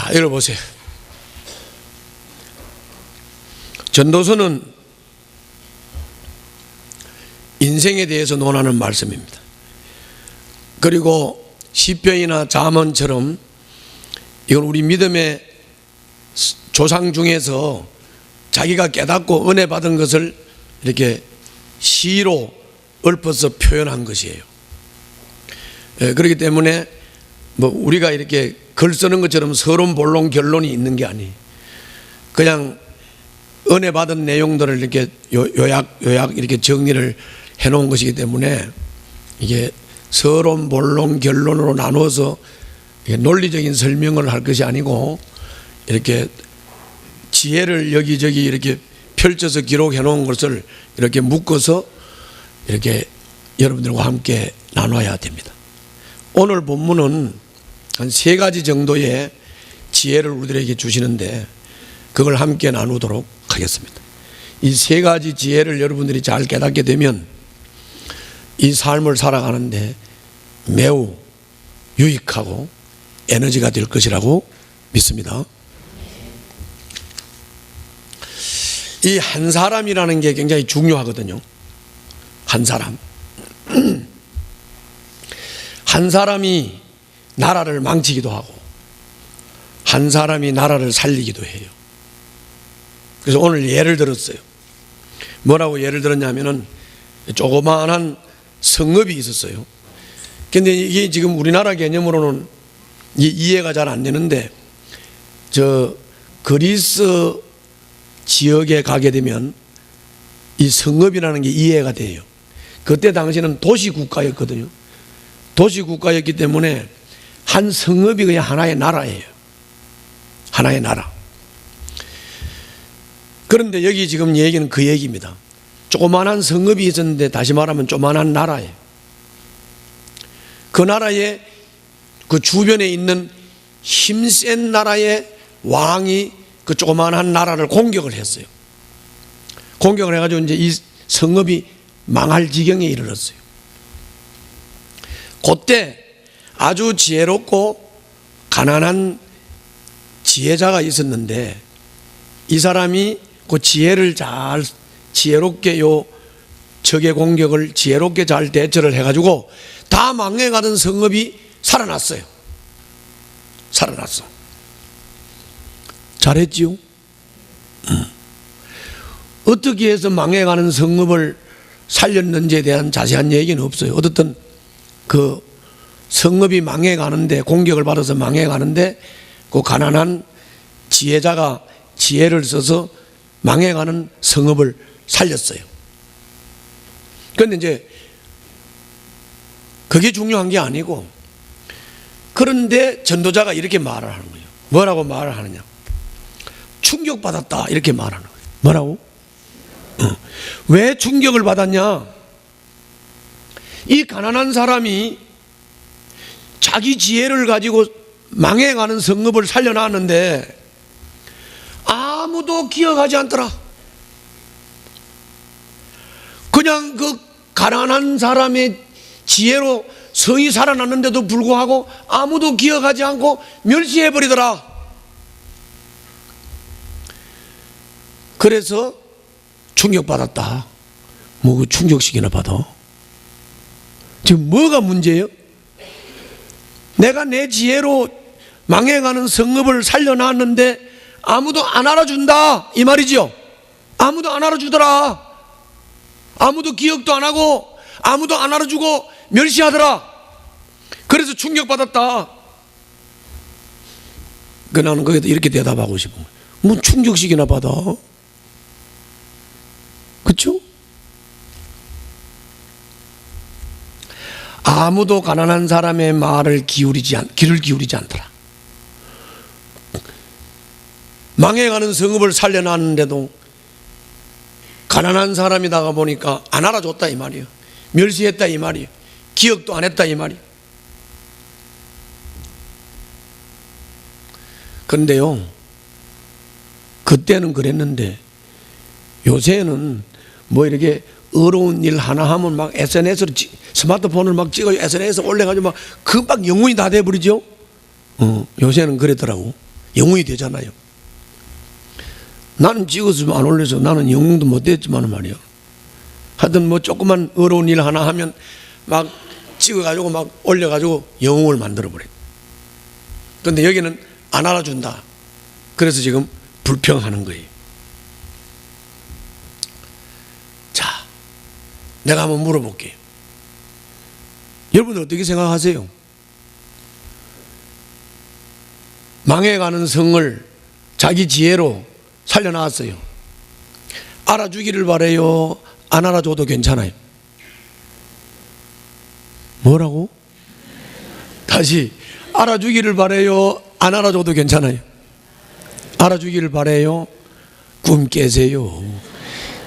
자, 읽어보세요. 전도서는 인생에 대해서 논하는 말씀입니다. 그리고 시편이나 잠언처럼 이건 우리 믿음의 조상 중에서 자기가 깨닫고 은혜 받은 것을 이렇게 시로 읊어서 표현한 것이에요. 그렇기 때문에 뭐 우리가 이렇게 글 쓰는 것처럼 서론, 본론, 결론이 있는 게 아니에요. 그냥 은혜 받은 내용들을 이렇게 요약 이렇게 정리를 해 놓은 것이기 때문에 이게 서론, 본론, 결론으로 나누어서 논리적인 설명을 할 것이 아니고 이렇게 지혜를 여기저기 이렇게 펼쳐서 기록해 놓은 것을 이렇게 묶어서 이렇게 여러분들과 함께 나눠야 됩니다. 오늘 본문은 한 3가지 정도의 지혜를 우리들에게 주시는데 그걸 함께 나누도록 하겠습니다. 이 3가지 지혜를 여러분들이 잘 깨닫게 되면 이 삶을 살아가는데 매우 유익하고 에너지가 될 것이라고 믿습니다. 이 한 사람이라는 게 굉장히 중요하거든요. 한 사람. 한 사람이 나라를 망치기도 하고 한 사람이 나라를 살리기도 해요. 그래서 오늘 예를 들었어요. 뭐라고 예를 들었냐면은 조그마한 성읍이 있었어요. 근데 이게 지금 우리나라 개념으로는 이해가 잘 안 되는데 저 그리스 지역에 가게 되면 이 성읍이라는 게 이해가 돼요. 그때 당시는 도시국가였거든요. 도시국가였기 때문에 한 성읍이 그냥 하나의 나라예요. 하나의 나라. 그런데 여기 지금 얘기는 그 얘기입니다. 조그만한 성읍이 있었는데 다시 말하면 조그만한 나라예요. 그 나라에 그 주변에 있는 힘센 나라의 왕이 그 조그만한 나라를 공격을 했어요. 공격을 해가지고 이제 이 성읍이 망할 지경에 이르렀어요. 그때 아주 지혜롭고 가난한 지혜자가 있었는데 이 사람이 그 지혜를 잘 지혜롭게 요 적의 공격을 지혜롭게 잘 대처를 해가지고 다 망해가던 성읍이 살아났어요. 살아났어. 잘했지요? 어떻게 해서 망해가는 성읍을 살렸는지에 대한 자세한 얘기는 없어요. 어떻든 그 성읍이 망해가는데 공격을 받아서 망해가는데 그 가난한 지혜자가 지혜를 써서 망해가는 성읍을 살렸어요. 그런데 이제 그게 중요한 게 아니고 그런데 전도자가 이렇게 말을 하는 거예요. 뭐라고 말을 하느냐? 충격받았다 이렇게 말하는 거예요. 뭐라고? 왜 충격을 받았냐? 이 가난한 사람이 자기 지혜를 가지고 망해가는 성읍을 살려놨는데 아무도 기억하지 않더라. 그냥 그 가난한 사람의 지혜로 성이 살아났는데도 불구하고 아무도 기억하지 않고 멸시해버리더라. 그래서 충격받았다. 뭐 그 충격식이나 받아. 지금 뭐가 문제예요? 내가 내 지혜로 망해가는 성읍을 살려놨는데 아무도 안 알아준다 이 말이죠. 아무도 안 알아주더라. 아무도 기억도 안 하고 아무도 안 알아주고 멸시하더라. 그래서 충격받았다. 그 나는 거기다 이렇게 대답하고 싶어. 뭐 충격식이나 받아. 그렇죠? 아무도 가난한 사람의 말을 귀를 기울이지 않더라. 망해가는 성읍을 살려놨는데도 가난한 사람이다가 보니까 안 알아줬다 이 말이에요. 멸시했다 이 말이에요. 기억도 안 했다 이 말이에요. 그런데요, 그때는 그랬는데 요새는 뭐 이렇게 어려운 일 하나 하면 막 SNS로 스마트폰을 막 찍어 SNS에 올려가지고 막 금방 영혼이 다 돼버리죠. 요새는 그랬더라고. 영웅이 되잖아요. 나는 찍었으면 안 올려서 나는 영웅도 못 됐지만 말이야. 하여튼 뭐 조그만 어려운 일 하나 하면 막 찍어가지고 막 올려가지고 영웅을 만들어버려. 그런데 여기는 안 알아준다. 그래서 지금 불평하는 거예요. 자, 내가 한번 물어볼게요. 여러분들 어떻게 생각하세요? 망해가는 성을 자기 지혜로 살려놨어요. 알아주기를 바래요? 안 알아줘도 괜찮아요? 뭐라고? 다시, 알아주기를 바래요? 안 알아줘도 괜찮아요? 알아주기를 바래요? 꿈 깨세요.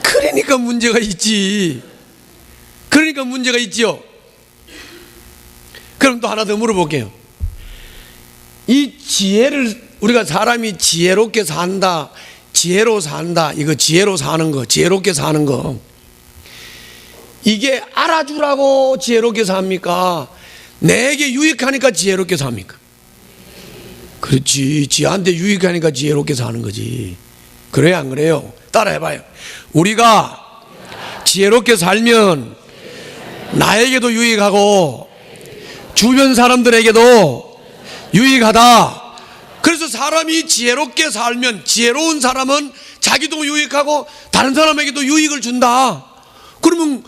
그러니까 문제가 있지. 그러니까 문제가 있지요. 그럼 또 하나 더 물어볼게요. 이 지혜를, 우리가 사람이 지혜롭게 산다, 지혜로 산다, 이거 지혜로 사는 거, 지혜롭게 사는 거, 이게 알아주라고 지혜롭게 삽니까? 내게 유익하니까 지혜롭게 삽니까? 그렇지, 지한테 유익하니까 지혜롭게 사는 거지. 그래요, 안 그래요? 따라해봐요. 우리가 지혜롭게 살면 나에게도 유익하고 주변 사람들에게도 유익하다. 그래서 사람이 지혜롭게 살면, 지혜로운 사람은 자기도 유익하고 다른 사람에게도 유익을 준다. 그러면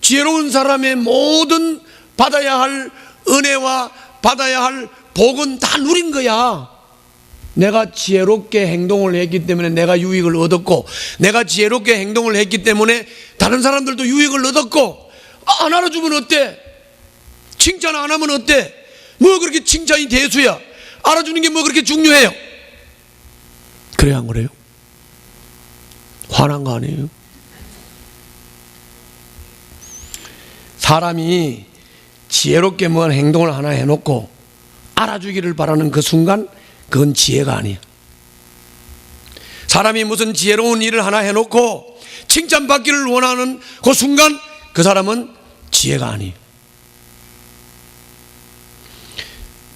지혜로운 사람의 모든 받아야 할 은혜와 받아야 할 복은 다 누린 거야. 내가 지혜롭게 행동을 했기 때문에 내가 유익을 얻었고, 내가 지혜롭게 행동을 했기 때문에 다른 사람들도 유익을 얻었고. 안 알아주면 어때? 칭찬 안 하면 어때? 뭐 그렇게 칭찬이 대수야? 알아주는 게 뭐 그렇게 중요해요? 그래요, 안 그래요? 화난 거 아니에요? 사람이 지혜롭게 뭐 행동을 하나 해놓고 알아주기를 바라는 그 순간, 그건 지혜가 아니야. 사람이 무슨 지혜로운 일을 하나 해놓고 칭찬받기를 원하는 그 순간, 그 사람은 지혜가 아니에요.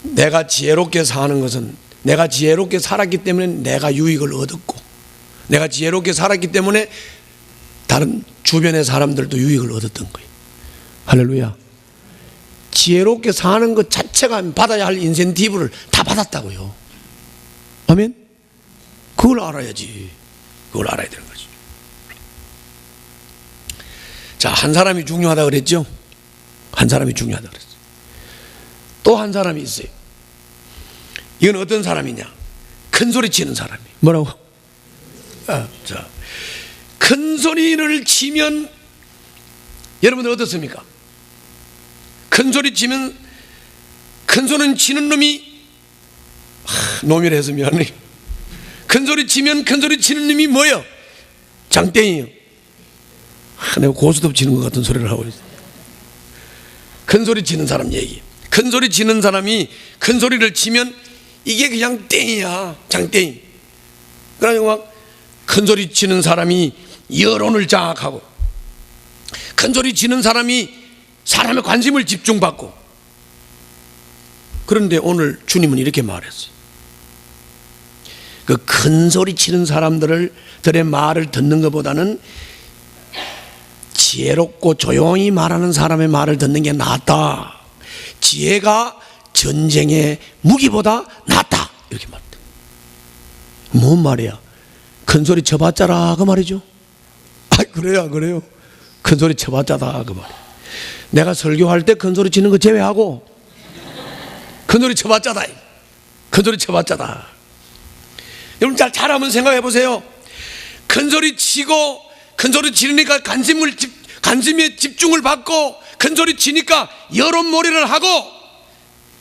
내가 지혜롭게 사는 것은, 내가 지혜롭게 살았기 때문에 내가 유익을 얻었고, 내가 지혜롭게 살았기 때문에 다른 주변의 사람들도 유익을 얻었던 거예요. 할렐루야. 지혜롭게 사는 것 자체가 받아야 할 인센티브를 다 받았다고요. 아멘? 그걸 알아야지. 그걸 알아야 되는 거지. 자, 한 사람이 중요하다 그랬죠? 한 사람이 중요하다 그랬어요. 또 한 사람이 있어요. 이건 어떤 사람이냐? 큰 소리 치는 사람이. 뭐라고? 자, 큰 소리를 치면 여러분들 어떻습니까? 큰 소리 치면, 큰 소리 치는 놈이, 놈이라 해서 미안해. 큰 소리 치면 큰 소리 치는 놈이 뭐예요? 장땡이요. 내가 고스톱 치는 것 같은 소리를 하고 있어요. 큰 소리 치는 사람 얘기. 큰 소리 치는 사람이 큰 소리를 치면 이게 그냥 땡이야. 장땡이. 그래가지고 막 큰 소리 치는 사람이 여론을 장악하고, 큰 소리 치는 사람이 사람의 관심을 집중받고. 그런데 오늘 주님은 이렇게 말했어요. 그 큰 소리 치는 사람들의 말을 듣는 것보다는 지혜롭고 조용히 말하는 사람의 말을 듣는 게 낫다. 지혜가 전쟁의 무기보다 낫다. 이렇게 말했다. 뭔 말이야? 큰 소리 쳐봤자라 그 말이죠. 그래요, 안 그래요? 큰 소리 쳐봤자다 그 말이야. 내가 설교할 때 큰 소리 치는 거 제외하고 큰 소리 쳐봤자다. 큰 소리 쳐봤자다. 여러분 잘 한번 생각해 보세요. 큰 소리 치고, 큰 소리 치니까 관심에 집중을 받고, 큰 소리 치니까 여론몰이를 하고,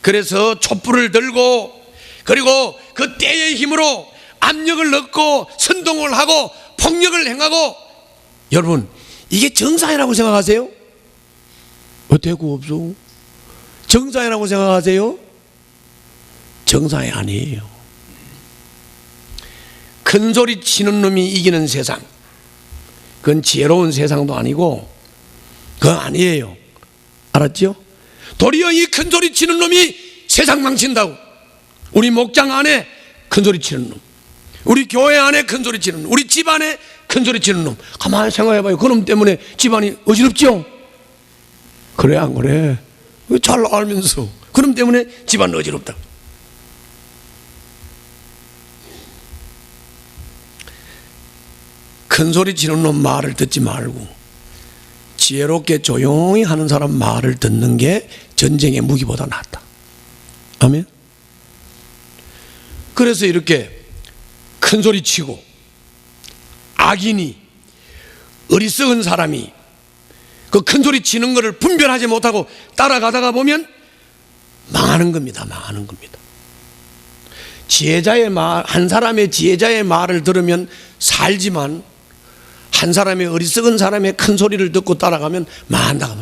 그래서 촛불을 들고, 그리고 그 때의 힘으로 압력을 넣고 선동을 하고 폭력을 행하고. 여러분, 이게 정상이라고 생각하세요? 대구 없어. 정상이라고 생각하세요? 정상이 아니에요. 큰 소리 치는 놈이 이기는 세상, 그건 지혜로운 세상도 아니고 그건 아니에요. 알았죠? 도리어 이 큰 소리 치는 놈이 세상 망친다고. 우리 목장 안에 큰소리 치는 놈, 우리 교회 안에 큰소리 치는 놈, 우리 집안에 큰소리 치는 놈, 가만히 생각해봐요. 그놈 때문에 집안이 어지럽죠? 그래 안 그래? 잘 알면서 그놈 때문에 집안 어지럽다. 큰소리 치는 놈 말을 듣지 말고 지혜롭게 조용히 하는 사람 말을 듣는 게 전쟁의 무기보다 낫다. 아멘. 그래서 이렇게 큰소리 치고 악인이, 어리석은 사람이 그 큰소리 치는 것을 분별하지 못하고 따라가다가 보면 망하는 겁니다. 망하는 겁니다. 지혜자의 말, 한 사람의 지혜자의 말을 들으면 살지만 한 사람의 어리석은 사람의 큰 소리를 듣고 따라가면 망한다.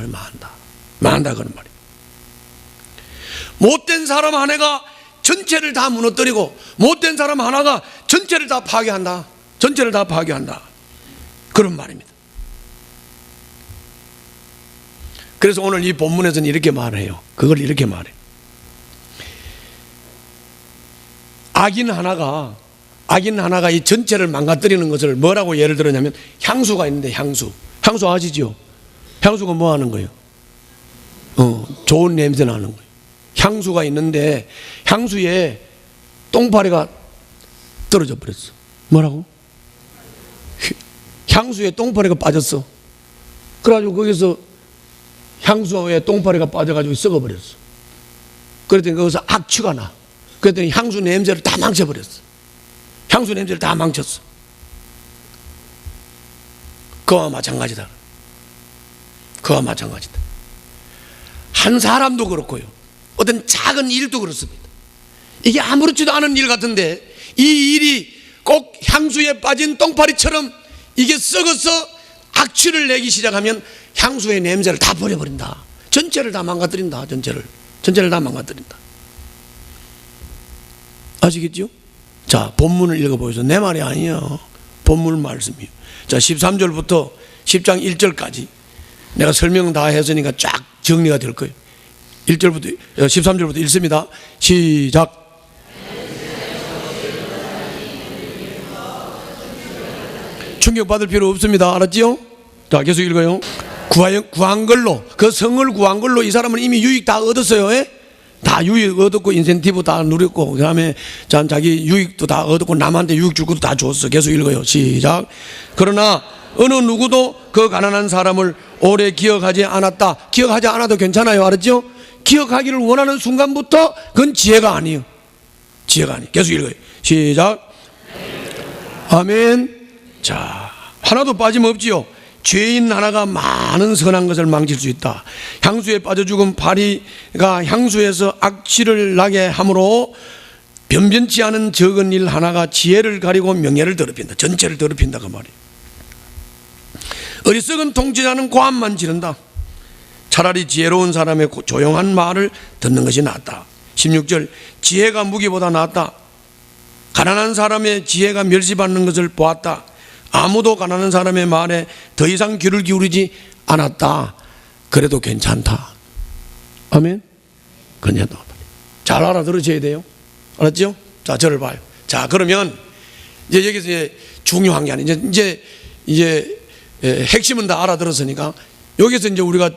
망한다 그런 말이에요. 못된 사람 하나가 전체를 다 무너뜨리고 못된 사람 하나가 전체를 다 파괴한다. 전체를 다 파괴한다. 그런 말입니다. 그래서 오늘 이 본문에서는 이렇게 말해요. 그걸 이렇게 말해요. 악인 하나가 이 전체를 망가뜨리는 것을 뭐라고 예를 들었냐면 향수가 있는데 향수 아시죠? 향수가 뭐 하는 거예요? 좋은 냄새 나는 거예요. 향수가 있는데 향수에 똥파리가 떨어져 버렸어. 뭐라고? 향수에 똥파리가 빠졌어. 그래가지고 거기서 향수에 똥파리가 빠져가지고 썩어버렸어. 그랬더니 거기서 악취가 나. 그랬더니 향수 냄새를 다 망쳐버렸어. 향수 냄새를 다 망쳤어. 그와 마찬가지다. 그와 마찬가지다. 한 사람도 그렇고요. 어떤 작은 일도 그렇습니다. 이게 아무렇지도 않은 일 같은데 이 일이 꼭 향수에 빠진 똥파리처럼 이게 썩어서 악취를 내기 시작하면 향수의 냄새를 다 버려버린다. 전체를 다 망가뜨린다. 전체를 다 망가뜨린다. 아시겠죠? 자, 본문을 읽어보세요. 내 말이 아니에요. 본문 말씀이에요. 자, 13절부터 10장 1절까지 내가 설명 다 했으니까 쫙 정리가 될 거예요. 1절부터 13절부터 읽습니다. 시작. 충격받을 필요 없습니다. 알았지요? 자, 계속 읽어요. 구한 걸로, 그 성을 구한 걸로 이 사람은 이미 유익 다 얻었어요. 예? 다 유익 얻었고 인센티브 다 누렸고 그 다음에 자기 유익도 다 얻었고 남한테 유익 줄 것도 다 줬어. 계속 읽어요. 시작. 그러나 어느 누구도 그 가난한 사람을 오래 기억하지 않았다. 기억하지 않아도 괜찮아요. 알았죠? 기억하기를 원하는 순간부터 그건 지혜가 아니에요. 지혜가 아니에요. 계속 읽어요. 시작. 아멘. 자, 하나도 빠짐없지요. 죄인 하나가 많은 선한 것을 망칠 수 있다. 향수에 빠져 죽은 파리가 향수에서 악취를 나게 함으로 변변치 않은 적은 일 하나가 지혜를 가리고 명예를 더럽힌다. 전체를 더럽힌다 그 말이에요. 어리석은 통치자는 고함만 지른다. 차라리 지혜로운 사람의 조용한 말을 듣는 것이 낫다. 16절. 지혜가 무기보다 낫다. 가난한 사람의 지혜가 멸시받는 것을 보았다. 아무도 가난한 사람의 말에 더 이상 귀를 기울이지 않았다. 그래도 괜찮다. 아멘. 그냥 잘 알아들으셔야 돼요. 알았죠? 자, 저를 봐요. 자, 그러면 이제 여기서 이제 중요한 게 아니에요. 이제 핵심은 다 알아들었으니까 여기서 이제 우리가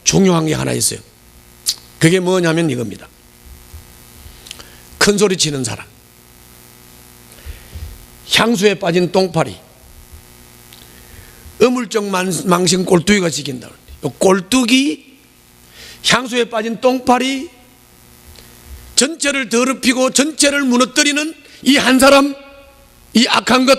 중요한 게 하나 있어요. 그게 뭐냐면 이겁니다. 큰 소리 치는 사람, 향수에 빠진 똥파리, 어물쩍 망신 꼴뚜기가 지킨다. 꼴뚜기, 향수에 빠진 똥파리, 전체를 더럽히고 전체를 무너뜨리는 이 한 사람, 이 악한 것,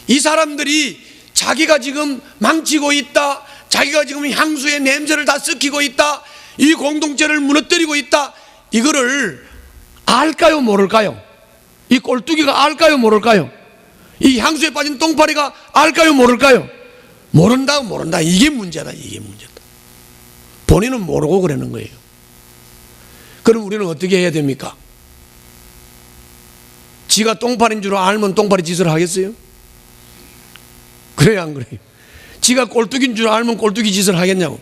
이 사람들이 자기가 지금 망치고 있다, 자기가 지금 향수의 냄새를 다 섞이고 있다, 이 공동체를 무너뜨리고 있다, 이거를 알까요 모를까요? 이 꼴뚜기가 알까요 모를까요? 이 향수에 빠진 똥파리가 알까요 모를까요? 모른다. 이게 문제다. 본인은 모르고 그러는 거예요. 그럼 우리는 어떻게 해야 됩니까? 지가 똥파리인 줄 알면 똥파리 짓을 하겠어요? 그래요 안 그래요? 지가 꼴뚜기인 줄 알면 꼴뚜기 짓을 하겠냐고.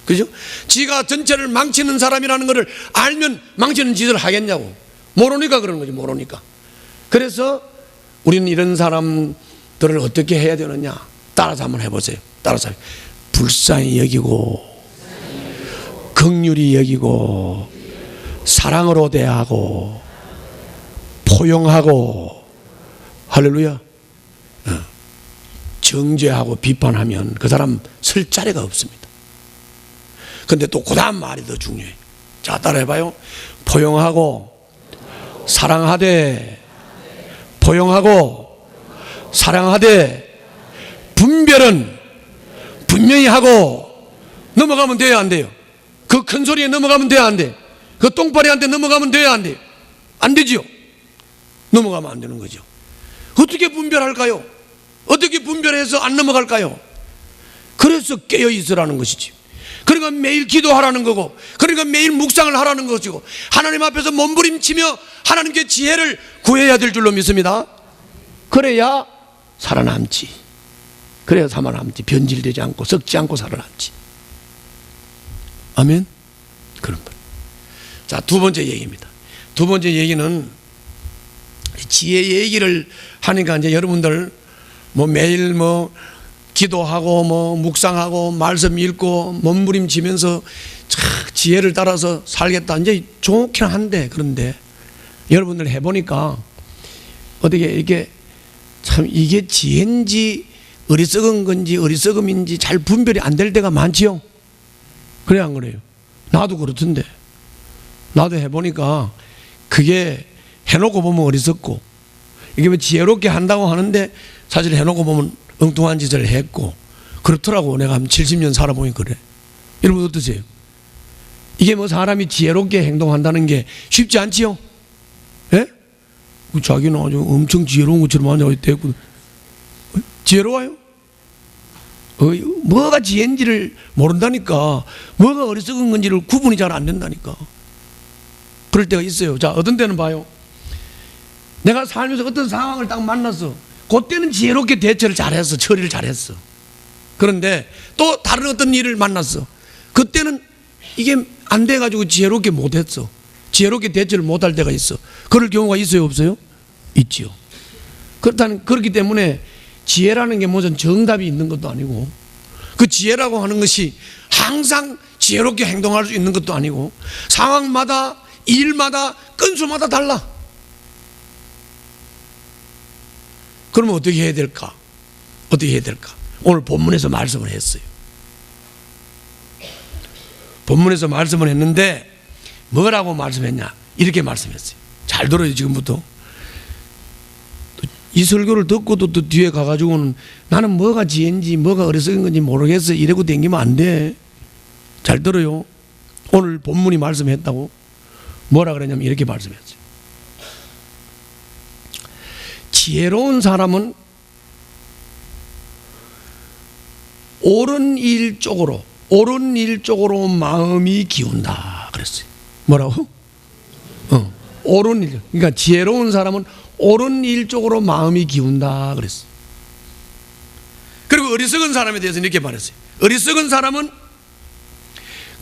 그죠? 지가 전체를 망치는 사람이라는 것을 알면 망치는 짓을 하겠냐고. 모르니까 그러는 거지, 모르니까. 그래서 우리는 이런 사람들을 어떻게 해야 되느냐? 따라서 한번 해보세요. 따라서. 불쌍히 여기고, 긍휼히 여기고, 사랑으로 대하고, 포용하고, 할렐루야. 정죄하고 비판하면 그 사람 설 자리가 없습니다. 근데 또 그 다음 말이 더 중요해. 자, 따라해봐요. 포용하고, 사랑하되, 포용하고, 사랑하되, 분별은 분명히 하고 넘어가면 돼요, 안 돼요? 그 큰 소리에 넘어가면 돼요, 안 돼요? 그 똥파리한테 넘어가면 돼요, 안 돼요? 안 되지요? 넘어가면 안 되는 거죠. 어떻게 분별할까요? 어떻게 분별해서 안 넘어갈까요? 그래서 깨어 있으라는 것이지. 그러니까 매일 기도하라는 거고, 그러니까 매일 묵상을 하라는 것이고, 하나님 앞에서 몸부림치며 하나님께 지혜를 구해야 될 줄로 믿습니다. 그래야 살아남지. 그래야 살아남지. 변질되지 않고 썩지 않고 살아남지. 아멘. 그런 말. 자, 두 번째 얘기입니다. 두 번째 얘기는 지혜 얘기를 하니까 이제 여러분들 매일 기도하고 묵상하고 말씀 읽고 몸부림치면서 지혜를 따라서 살겠다. 이제 좋긴 한데, 그런데 여러분들 해보니까 어떻게 이게 참 이게 지혜인지 어리석은 건지 어리석음인지 잘 분별이 안 될 때가 많지요. 그래요, 안 그래요? 나도 그렇던데. 나도 해보니까 그게 해놓고 보면 어리석고, 이게 왜 지혜롭게 한다고 하는데 사실 해놓고 보면 엉뚱한 짓을 했고, 그렇더라고. 내가 한 70년 살아보니 그래. 여러분 어떠세요? 이게 사람이 지혜롭게 행동한다는 게 쉽지 않지요? 예? 자기는 아주 엄청 지혜로운 것처럼 하냐고 했고, 지혜로워요? 뭐가 지혜인지를 모른다니까. 뭐가 어리석은 건지를 구분이 잘 안 된다니까. 그럴 때가 있어요. 자, 어떤 때는 봐요. 내가 살면서 어떤 상황을 딱 만났어. 그때는 지혜롭게 대처를 잘했어. 처리를 잘했어. 그런데 또 다른 어떤 일을 만났어. 그때는 이게 안 돼가지고 지혜롭게 못했어. 지혜롭게 대처를 못할 때가 있어. 그럴 경우가 있어요, 없어요? 있지요. 그렇기 때문에 지혜라는 게 무슨 정답이 있는 것도 아니고, 그 지혜라고 하는 것이 항상 지혜롭게 행동할 수 있는 것도 아니고, 상황마다 일마다 건수마다 달라. 그러면 어떻게 해야 될까? 어떻게 해야 될까? 오늘 본문에서 말씀을 했어요. 본문에서 말씀을 했는데 뭐라고 말씀했냐? 이렇게 말씀했어요. 잘 들어요, 지금부터. 이 설교를 듣고도 또 뒤에 가가지고는 나는 뭐가 지혜인지 뭐가 어리석은 건지 모르겠어 이러고 댕기면 안 돼. 잘 들어요. 오늘 본문이 말씀했다고. 뭐라 그러냐면 이렇게 말씀했어요. 지혜로운 사람은 옳은 일 쪽으로 마음이 기운다 그랬어요. 뭐라고? 옳은 일. 그러니까 지혜로운 사람은 옳은 일 쪽으로 마음이 기운다 그랬어요. 그리고 어리석은 사람에 대해서는 이렇게 말했어요. 어리석은 사람은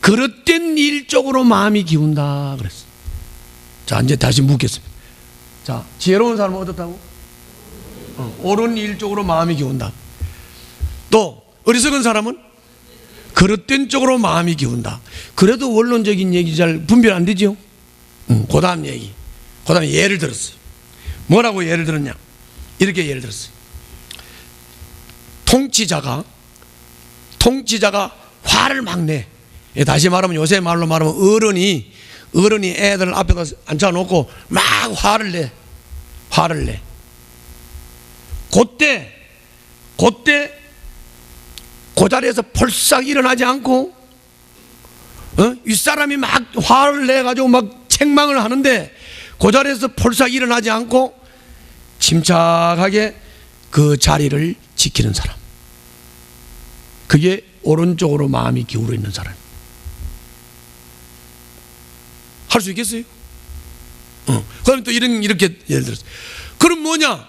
그릇된 일 쪽으로 마음이 기운다 그랬어요. 자, 이제 다시 묻겠습니다. 자, 지혜로운 사람은 어떻다고? 옳은 일 쪽으로 마음이 기운다. 또 어리석은 사람은 그릇된 쪽으로 마음이 기운다. 그래도 원론적인 얘기 잘 분별 안 되죠? 그 다음 얘기. 그 다음에 예를 들었어요. 뭐라고 예를 들었냐? 이렇게 예를 들었어요. 통치자가 화를 막 내. 다시 말하면 요새 말로 말하면 어른이 애들 앞에다 앉혀놓고 막 화를 내. 그때 그 자리에서 폴싹 일어나지 않고 윗사람이 막 화를 내가지고 막 책망을 하는데 그 자리에서 폴싹 일어나지 않고 침착하게 그 자리를 지키는 사람, 그게 오른쪽으로 마음이 기울어 있는 사람. 할 수 있겠어요? 그럼 또 이렇게 예를 들어서, 그럼 뭐냐?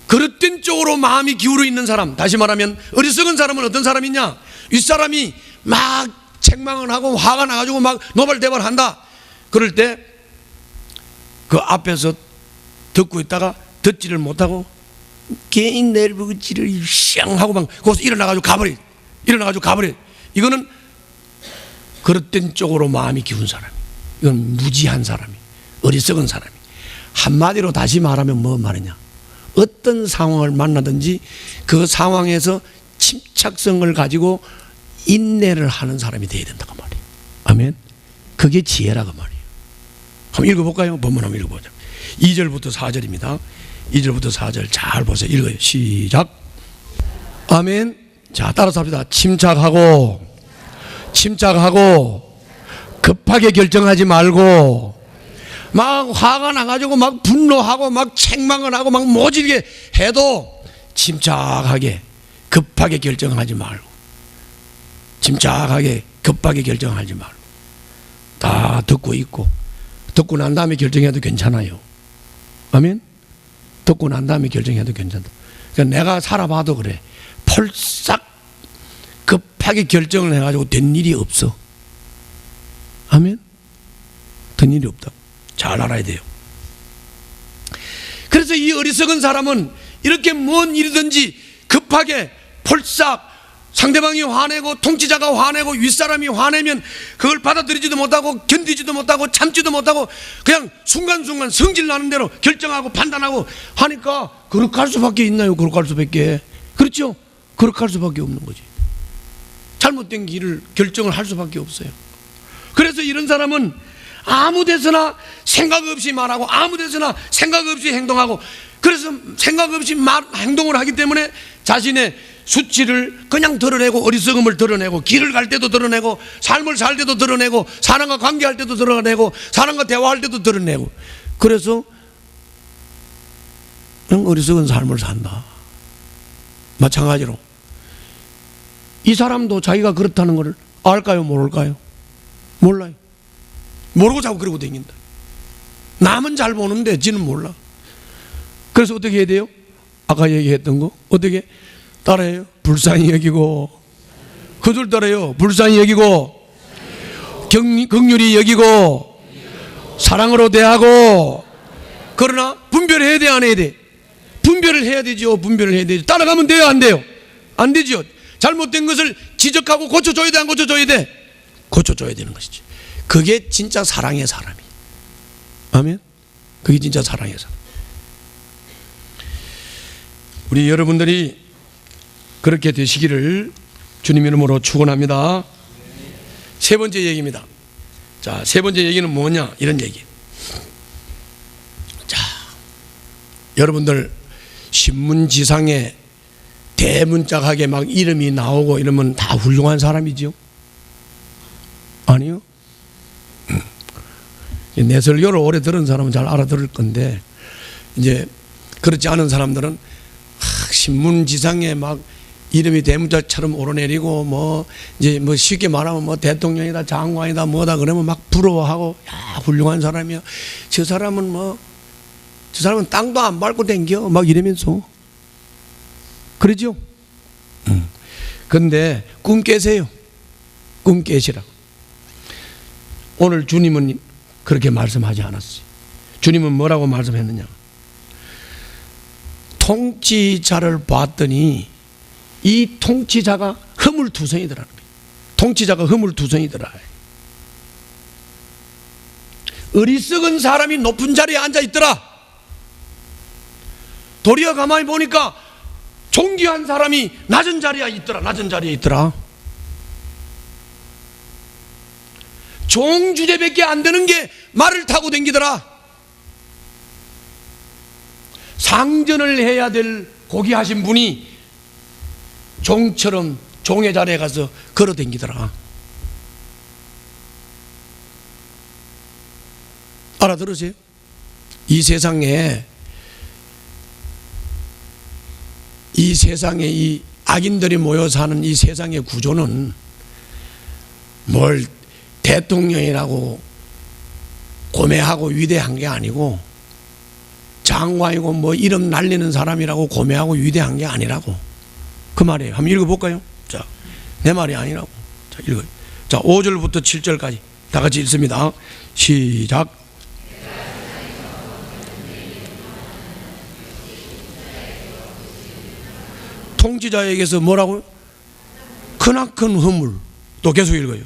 그릇된 쪽으로 마음이 기울어 있는 사람, 다시 말하면 어리석은 사람은 어떤 사람이냐? 윗사람이 막 책망을 하고 화가 나가지고 막 노발대발한다. 그럴 때 그 앞에서 듣고 있다가 듣지를 못하고 개인 내일 보고 지를 샹 하고 막 거기서 일어나가지고 가버려. 이거는 그릇된 쪽으로 마음이 기운 사람이, 이건 무지한 사람이, 어리석은 사람이. 한마디로 다시 말하면 뭐 말이냐, 어떤 상황을 만나든지 그 상황에서 침착성을 가지고 인내를 하는 사람이 되어야 된다고 말이에요. 아멘. 그게 지혜라고 말이에요. 한번 읽어볼까요? 본문 한번 읽어보자. 2절부터 4절입니다 2절부터 4절 잘 보세요. 읽어요. 시작. 아멘. 자, 따라서 합시다. 침착하고 급하게 결정하지 말고, 막 화가 나가지고 막 분노하고 막 책망을 하고 막 모질게 해도 침착하게 급하게 결정하지 말고, 침착하게 급하게 결정하지 말고, 다 듣고 있고, 듣고 난 다음에 결정해도 괜찮아요. 아멘. 듣고 난 다음에 결정해도 괜찮다. 그러니까 내가 살아봐도 그래. 펄싹 급하게 결정을 해가지고 된 일이 없어. 아멘. 된 일이 없다. 잘 알아야 돼요. 그래서 이 어리석은 사람은 이렇게 뭔 일이든지 급하게 펄싹, 상대방이 화내고 통치자가 화내고 윗사람이 화내면 그걸 받아들이지도 못하고 견디지도 못하고 참지도 못하고 그냥 순간순간 성질 나는 대로 결정하고 판단하고 하니까 그렇게 할 수밖에 있나요? 그렇게 할 수밖에. 그렇죠? 그렇게 할 수밖에 없는 거지. 잘못된 길을 결정을 할 수밖에 없어요. 그래서 이런 사람은 아무 데서나 생각 없이 말하고 아무 데서나 생각 없이 행동하고, 그래서 생각 없이 행동을 하기 때문에 자신의 수치를 그냥 드러내고, 어리석음을 드러내고, 길을 갈 때도 드러내고, 삶을 살 때도 드러내고, 사람과 관계할 때도 드러내고, 사람과 대화할 때도 드러내고, 그래서 그냥 어리석은 삶을 산다. 마찬가지로 이 사람도 자기가 그렇다는 것을 알까요? 모를까요? 몰라요. 모르고 자꾸 그러고 다닌다. 남은 잘 보는데 지는 몰라. 그래서 어떻게 해야 돼요? 아까 얘기했던 거 어떻게 따라해요? 불쌍히 여기고, 그 줄 따라요. 불쌍히 여기고, 긍휼히 여기고, 사랑으로 대하고. 그러나 분별해야 돼, 안 해야 돼? 분별을 해야 되죠. 분별을 해야 되죠. 따라가면 돼요, 안 돼요? 안 되죠. 잘못된 것을 지적하고 고쳐줘야 돼, 안 고쳐줘야 돼? 고쳐줘야 되는 것이지. 그게 진짜 사랑의 사람이. 아멘. 그게 진짜 사랑의 사람. 우리 여러분들이 그렇게 되시기를 주님 이름으로 축원합니다. 세 번째 얘기입니다. 자, 세 번째 얘기는 뭐냐? 이런 얘기. 자, 여러분들 신문지상에 대문짝하게 막 이름이 나오고 이러면 다 훌륭한 사람이죠? 아니요. 내 설교를 오래 들은 사람은 잘 알아들을 건데, 이제 그렇지 않은 사람들은 신문지상에 막 이름이 대문자처럼 오르내리고, 뭐 이제 뭐 쉽게 말하면 뭐 대통령이다, 장관이다, 뭐다 그러면 막 부러워하고, 야 훌륭한 사람이야. 저 사람은 저 사람은 땅도 안 밟고 댕겨 막 이러면서 그러죠. 근데 꿈 깨세요. 꿈 깨시라. 오늘 주님은 그렇게 말씀하지 않았어요. 주님은 뭐라고 말씀했느냐? 통치자를 봤더니 이 통치자가 허물투성이더라는 거예요. 통치자가 허물투성이더라. 어리석은 사람이 높은 자리에 앉아 있더라. 도리어 가만히 보니까 존귀한 사람이 낮은 자리에 있더라. 낮은 자리에 있더라. 종주제밖에 안 되는 게 말을 타고 댕기더라. 상전을 해야 될 고귀하신 분이 종처럼 종의 자리에 가서 걸어 댕기더라. 알아들으세요? 이 세상에 이 악인들이 모여 사는 이 세상의 구조는 뭘 대통령이라고 고매하고 위대한 게 아니고, 장관이고 뭐 이름 날리는 사람이라고 고매하고 위대한 게 아니라고. 그 말이에요. 한번 읽어볼까요? 자, 내 말이 아니라고. 자, 읽어요. 자, 5절부터 7절까지 다 같이 읽습니다. 시작. 통치자에게서 뭐라고요? 크나큰 허물. 또 계속 읽어요.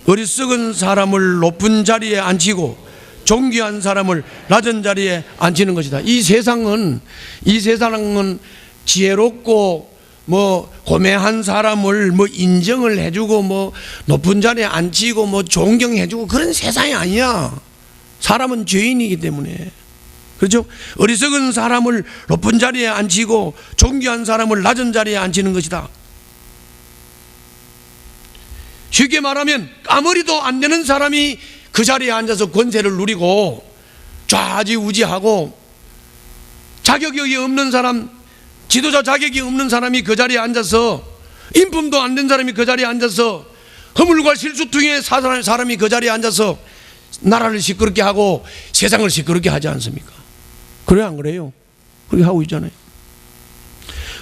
어리석은 사람을 높은 자리에 앉히고 존귀한 사람을 낮은 자리에 앉히는 것이다. 이 세상은 지혜롭고 고매한 사람을 인정을 해주고 높은 자리에 앉히고 존경해주고 그런 세상이 아니야. 사람은 죄인이기 때문에. 그렇죠? 어리석은 사람을 높은 자리에 앉히고 존귀한 사람을 낮은 자리에 앉히는 것이다. 쉽게 말하면 아무리도 안 되는 사람이 그 자리에 앉아서 권세를 누리고 좌지우지하고 자격이 없는 사람, 지도자 자격이 없는 사람이 그 자리에 앉아서, 인품도 안 된 사람이 그 자리에 앉아서, 허물과 실수퉁에 사는 사람이 그 자리에 앉아서 나라를 시끄럽게 하고 세상을 시끄럽게 하지 않습니까? 그래 안 그래요? 그렇게 하고 있잖아요.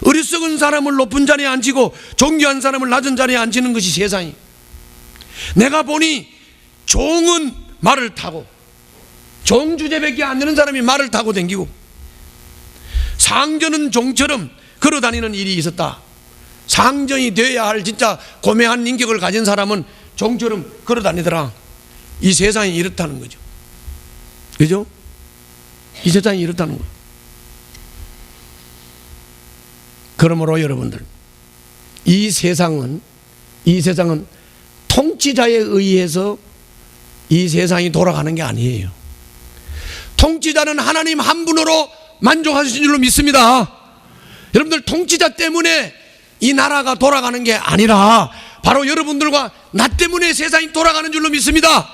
어리석은 사람을 높은 자리에 앉히고 존귀한 사람을 낮은 자리에 앉히는 것이 세상이. 내가 보니 종은 말을 타고, 종 주제밖에 안 되는 사람이 말을 타고 다니고, 상전은 종처럼 걸어다니는 일이 있었다. 상전이 되어야 할 진짜 고매한 인격을 가진 사람은 종처럼 걸어다니더라. 이 세상이 이렇다는 거죠. 그죠? 이 세상이 이렇다는 거예요. 그러므로 여러분들, 이 세상은 통치자에 의해서 이 세상이 돌아가는 게 아니에요. 통치자는 하나님 한 분으로 만족하신 줄로 믿습니다. 여러분들, 통치자 때문에 이 나라가 돌아가는 게 아니라 바로 여러분들과 나 때문에 세상이 돌아가는 줄로 믿습니다.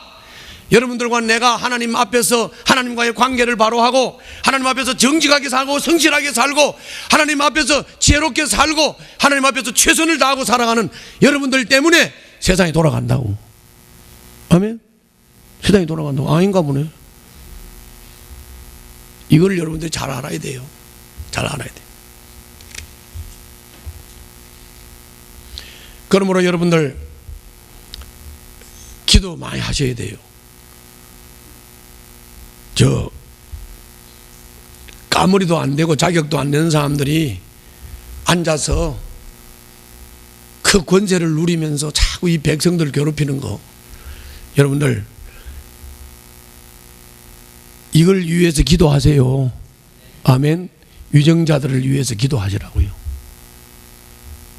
여러분들과 내가 하나님 앞에서 하나님과의 관계를 바로 하고, 하나님 앞에서 정직하게 살고 성실하게 살고, 하나님 앞에서 지혜롭게 살고, 하나님 앞에서 최선을 다하고 살아가는 여러분들 때문에 세상이 돌아간다고. 아멘? 세상이 돌아간다고. 아닌가 보네. 이걸 여러분들이 잘 알아야 돼요. 잘 알아야 돼요. 그러므로 여러분들 기도 많이 하셔야 돼요. 까무리도 안 되고 자격도 안 되는 사람들이 앉아서 그 권세를 누리면서 자꾸 이 백성들을 괴롭히는 거, 여러분들 이걸 위해서 기도하세요. 아멘. 유정자들을 위해서 기도하시라고요.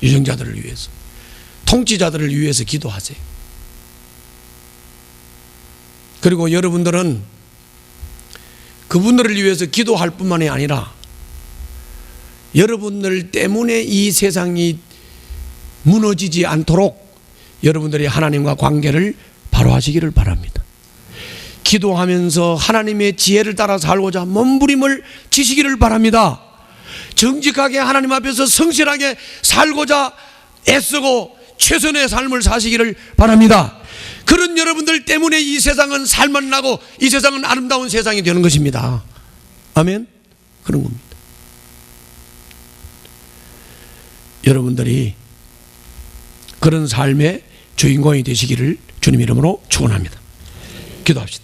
유정자들을 위해서, 통치자들을 위해서 기도하세요. 그리고 여러분들은 그분들을 위해서 기도할 뿐만이 아니라 여러분들 때문에 이 세상이 무너지지 않도록 여러분들이 하나님과 관계를 바로 하시기를 바랍니다. 기도하면서 하나님의 지혜를 따라 살고자 몸부림을 치시기를 바랍니다. 정직하게 하나님 앞에서 성실하게 살고자 애쓰고 최선의 삶을 사시기를 바랍니다. 그런 여러분들 때문에 이 세상은 살만나고 이 세상은 아름다운 세상이 되는 것입니다. 아멘. 그런 겁니다. 여러분들이 그런 삶의 주인공이 되시기를 주님 이름으로 축원합니다. 기도합시다.